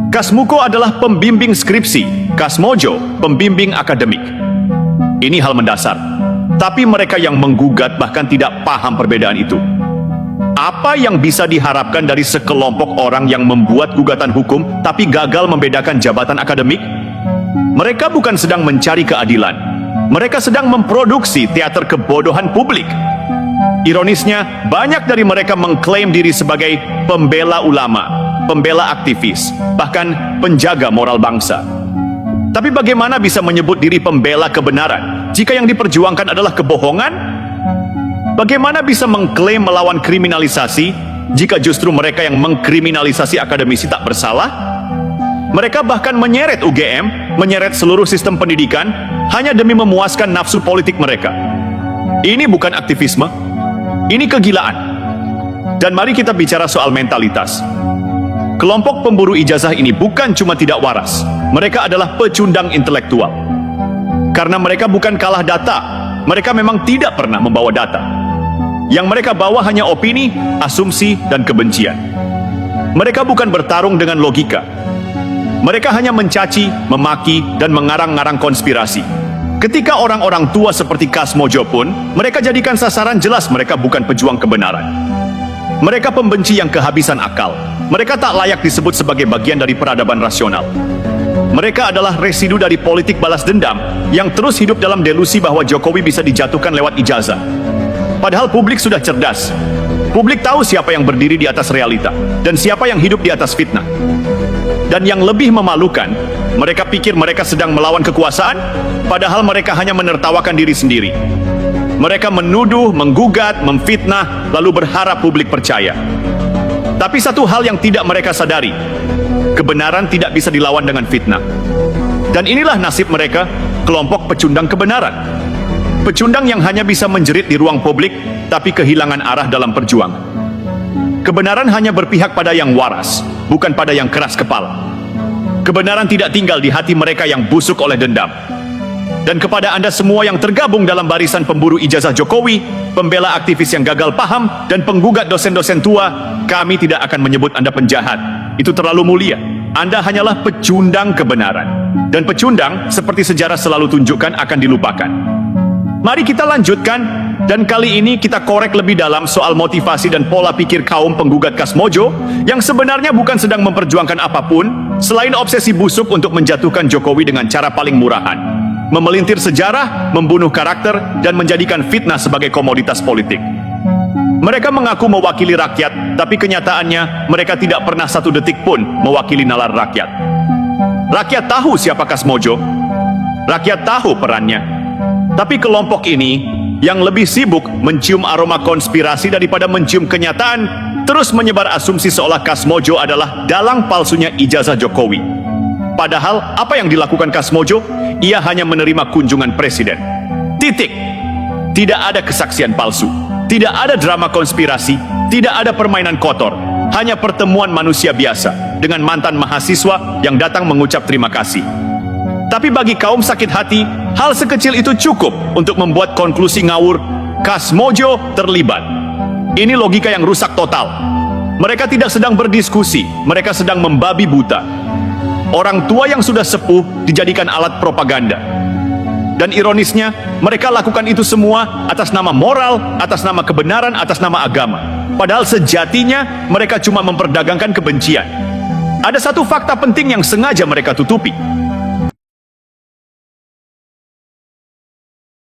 Kasmuko adalah pembimbing skripsi, Kasmojo pembimbing akademik. Ini hal mendasar. Tapi mereka yang menggugat bahkan tidak paham perbedaan itu. Apa yang bisa diharapkan dari sekelompok orang yang membuat gugatan hukum tapi gagal membedakan jabatan akademik? Mereka bukan sedang mencari keadilan. Mereka sedang memproduksi teater kebodohan publik. Ironisnya, banyak dari mereka mengklaim diri sebagai pembela ulama, pembela aktivis, bahkan penjaga moral bangsa. Tapi bagaimana bisa menyebut diri pembela kebenaran jika yang diperjuangkan adalah kebohongan? Bagaimana bisa mengklaim melawan kriminalisasi jika justru mereka yang mengkriminalisasi akademisi tak bersalah? Mereka bahkan menyeret UGM, menyeret seluruh sistem pendidikan hanya demi memuaskan nafsu politik mereka. Ini bukan aktivisme, ini kegilaan. Dan mari kita bicara soal mentalitas. Kelompok pemburu ijazah ini bukan cuma tidak waras, mereka adalah pecundang intelektual. Karena mereka bukan kalah data, mereka memang tidak pernah membawa data. Yang mereka bawa hanya opini, asumsi, dan kebencian. Mereka bukan bertarung dengan logika. Mereka hanya mencaci, memaki, dan mengarang-ngarang konspirasi. Ketika orang-orang tua seperti Kasmojo pun, mereka jadikan sasaran jelas mereka bukan pejuang kebenaran. Mereka pembenci yang kehabisan akal. Mereka tak layak disebut sebagai bagian dari peradaban rasional. Mereka adalah residu dari politik balas dendam yang terus hidup dalam delusi bahwa Jokowi bisa dijatuhkan lewat ijazah. Padahal publik sudah cerdas. Publik tahu siapa yang berdiri di atas realita dan siapa yang hidup di atas fitnah. Dan yang lebih memalukan, mereka pikir mereka sedang melawan kekuasaan, padahal mereka hanya menertawakan diri sendiri. Mereka menuduh, menggugat, memfitnah, lalu berharap publik percaya. Tapi satu hal yang tidak mereka sadari, kebenaran tidak bisa dilawan dengan fitnah. Dan inilah nasib mereka, kelompok pecundang kebenaran. Pecundang yang hanya bisa menjerit di ruang publik, tapi kehilangan arah dalam perjuangan. Kebenaran hanya berpihak pada yang waras, bukan pada yang keras kepala. Kebenaran tidak tinggal di hati mereka yang busuk oleh dendam. Dan kepada Anda semua yang tergabung dalam barisan pemburu ijazah Jokowi, pembela aktivis yang gagal paham, dan penggugat dosen-dosen tua, kami tidak akan menyebut Anda penjahat. Itu terlalu mulia. Anda hanyalah pecundang kebenaran. Dan pecundang, seperti sejarah selalu tunjukkan, akan dilupakan. Mari kita lanjutkan, dan kali ini kita korek lebih dalam soal motivasi dan pola pikir kaum penggugat Kasmojo yang sebenarnya bukan sedang memperjuangkan apapun selain obsesi busuk untuk menjatuhkan Jokowi dengan cara paling murahan, memelintir sejarah, membunuh karakter, dan menjadikan fitnah sebagai komoditas politik. Mereka mengaku mewakili rakyat, tapi kenyataannya mereka tidak pernah satu detik pun mewakili nalar rakyat. Rakyat tahu siapa Kasmojo, rakyat tahu perannya. Tapi kelompok ini yang lebih sibuk mencium aroma konspirasi daripada mencium kenyataan, terus menyebar asumsi seolah Kasmojo adalah dalang palsunya ijazah Jokowi. Padahal apa yang dilakukan Kasmojo? Ia hanya menerima kunjungan presiden. Titik. Tidak ada kesaksian palsu, tidak ada drama konspirasi, tidak ada permainan kotor. Hanya pertemuan manusia biasa dengan mantan mahasiswa yang datang mengucap terima kasih. Tapi bagi kaum sakit hati, hal sekecil itu cukup untuk membuat konklusi ngawur, Kasmojo terlibat. Ini logika yang rusak total. Mereka tidak sedang berdiskusi, mereka sedang membabi buta. Orang tua yang sudah sepuh dijadikan alat propaganda. Dan ironisnya, mereka lakukan itu semua atas nama moral, atas nama kebenaran, atas nama agama. Padahal sejatinya mereka cuma memperdagangkan kebencian. Ada satu fakta penting yang sengaja mereka tutupi.